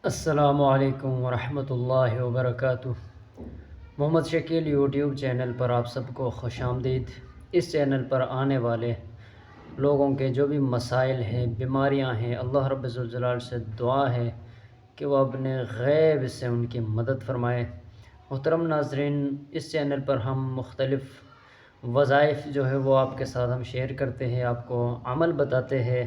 السلام علیکم ورحمۃ اللہ وبرکاتہ۔ محمد شکیل یوٹیوب چینل پر آپ سب کو خوش آمدید۔ اس چینل پر آنے والے لوگوں کے جو بھی مسائل ہیں، بیماریاں ہیں، اللہ رب الجلال سے دعا ہے کہ وہ اپنے غیب سے ان کی مدد فرمائے۔ محترم ناظرین، اس چینل پر ہم مختلف وظائف جو ہے وہ آپ کے ساتھ ہم شیئر کرتے ہیں، آپ کو عمل بتاتے ہیں،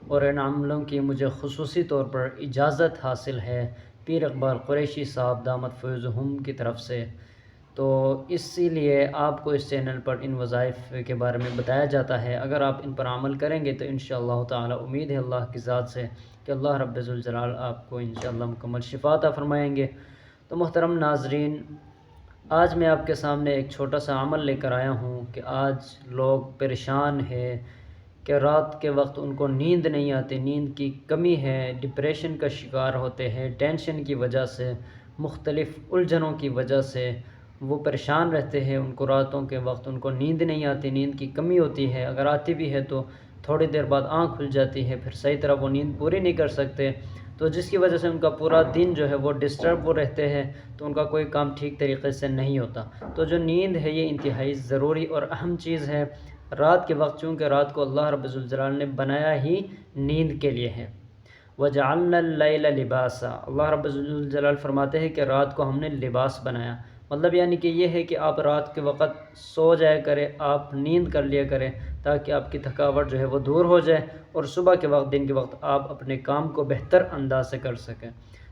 اور ان عملوں کی مجھے خصوصی طور پر اجازت حاصل ہے پیر اقبال قریشی صاحب دامت فیضہم کی طرف سے، تو اسی لیے آپ کو اس چینل پر ان وظائف کے بارے میں بتایا جاتا ہے۔ اگر آپ ان پر عمل کریں گے تو انشاءاللہ تعالی امید ہے اللہ کی ذات سے کہ اللہ رب ذوالجلال آپ کو انشاءاللہ مکمل شفا عطا فرمائیں گے۔ تو محترم ناظرین، آج میں آپ کے سامنے ایک چھوٹا سا عمل لے کر آیا ہوں کہ آج لوگ پریشان ہیں کہ رات کے وقت ان کو نیند نہیں آتی، نیند کی کمی ہے، ڈپریشن کا شکار ہوتے ہیں، ٹینشن کی وجہ سے، مختلف الجھنوں کی وجہ سے وہ پریشان رہتے ہیں، ان کو راتوں کے وقت ان کو نیند نہیں آتی، نیند کی کمی ہوتی ہے، اگر آتی بھی ہے تو تھوڑی دیر بعد آنکھ کھل جاتی ہے، پھر صحیح طرح وہ نیند پوری نہیں کر سکتے، تو جس کی وجہ سے ان کا پورا دن جو ہے وہ ڈسٹرب وہ رہتے ہیں، تو ان کا کوئی کام ٹھیک طریقے سے نہیں ہوتا۔ تو جو نیند ہے یہ انتہائی ضروری اور اہم چیز ہے رات کے وقت، چونکہ رات کو اللہ رب الجلال نے بنایا ہی نیند کے لیے ہے۔ وَجَعَلْنَا اللَّيْلَ لِبَاسًا، اللہ رب الجلال فرماتے ہیں کہ رات کو ہم نے لباس بنایا، مطلب یعنی کہ یہ ہے کہ آپ رات کے وقت سو جایا کریں، آپ نیند کر لیا کریں تاکہ آپ کی تھکاوٹ جو ہے وہ دور ہو جائے اور صبح کے وقت، دن کے وقت آپ اپنے کام کو بہتر انداز سے کر سکیں۔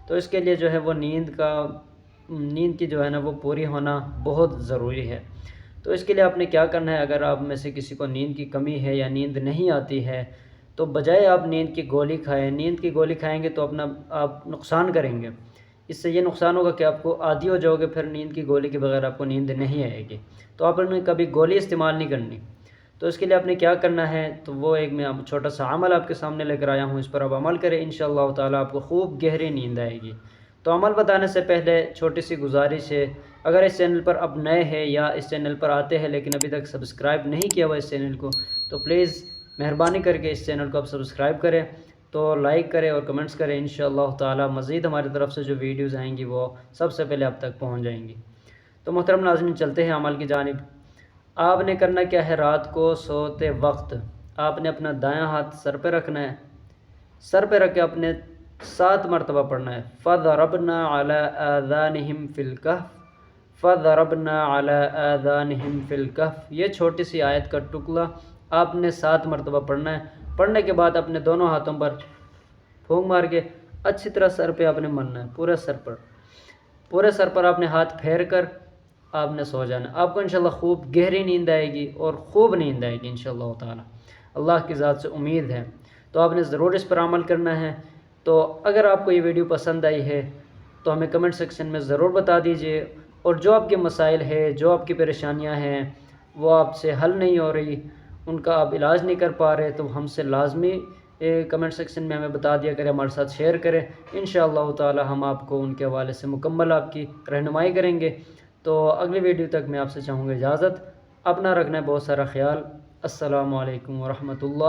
تو اس کے لیے جو ہے وہ نیند کی جو ہے نا وہ پوری ہونا بہت ضروری ہے۔ تو اس کے لیے آپ نے کیا کرنا ہے، اگر آپ میں سے کسی کو نیند کی کمی ہے یا نیند نہیں آتی ہے تو بجائے آپ نیند کی گولی کھائیں، نیند کی گولی کھائیں گے تو آپ نقصان کریں گے، اس سے یہ نقصان ہوگا کہ آپ کو عادی ہو جاؤ گے، پھر نیند کی گولی کے بغیر آپ کو نیند نہیں آئے گی، تو آپ نے کبھی گولی استعمال نہیں کرنی۔ تو اس کے لیے آپ نے کیا کرنا ہے، تو وہ ایک میں چھوٹا سا عمل آپ کے سامنے لے کر آیا ہوں، اس پر آپ عمل کریں، انشاءاللہ تعالیٰ آپ کو خوب گہری نیند آئے گی۔ تو عمل بتانے سے پہلے چھوٹی سی گزارش ہے، اگر اس چینل پر اب نئے ہیں یا اس چینل پر آتے ہیں لیکن ابھی تک سبسکرائب نہیں کیا ہوا اس چینل کو، تو پلیز مہربانی کر کے اس چینل کو آپ سبسکرائب کریں، تو لائک کریں اور کمنٹس کریں، انشاءاللہ تعالی مزید ہماری طرف سے جو ویڈیوز آئیں گی وہ سب سے پہلے آپ تک پہنچ جائیں گی۔ تو محترم ناظرین، چلتے ہیں عمل کی جانب۔ آپ نے کرنا کیا ہے، رات کو سوتے وقت آپ نے اپنا دایاں ہاتھ سر پہ رکھنا ہے، سر پہ رکھ کے اپنے 7 مرتبہ پڑھنا ہے، فَضَرَبْنَا عَلَىٰ آذَانِهِمْ فِي الْكَهْفِ، فَضَرَبْنَا عَلَىٰ آذَانِهِمْ فِي الْكَهْفِ، یہ چھوٹی سی آیت کا ٹکڑا آپ نے 7 مرتبہ پڑھنا ہے۔ پڑھنے کے بعد اپنے دونوں ہاتھوں پر پھونک مار کے اچھی طرح سر پہ آپ نے مرنا ہے، پورے سر پر آپ نے ہاتھ پھیر کر آپ نے سو جانا، آپ کو انشاءاللہ خوب گہری نیند آئے گی اور خوب نیند آئے گی انشاءاللہ تعالی، اللہ کی ذات سے امید ہے۔ تو آپ نے ضرور اس پر عمل کرنا ہے۔ تو اگر آپ کو یہ ویڈیو پسند آئی ہے تو ہمیں کمنٹ سیکشن میں ضرور بتا دیجئے، اور جو آپ کے مسائل ہیں، جو آپ کی پریشانیاں ہیں وہ آپ سے حل نہیں ہو رہی، ان کا آپ علاج نہیں کر پا رہے، تو ہم سے لازمی کمنٹ سیکشن میں ہمیں بتا دیا کریں، ہمارے ساتھ شیئر کریں، انشاءاللہ تعالی ہم آپ کو ان کے حوالے سے مکمل آپ کی رہنمائی کریں گے۔ تو اگلی ویڈیو تک میں آپ سے چاہوں گا اجازت، اپنا رکھنا ہے بہت سارا خیال۔ السلام علیکم ورحمۃ اللہ۔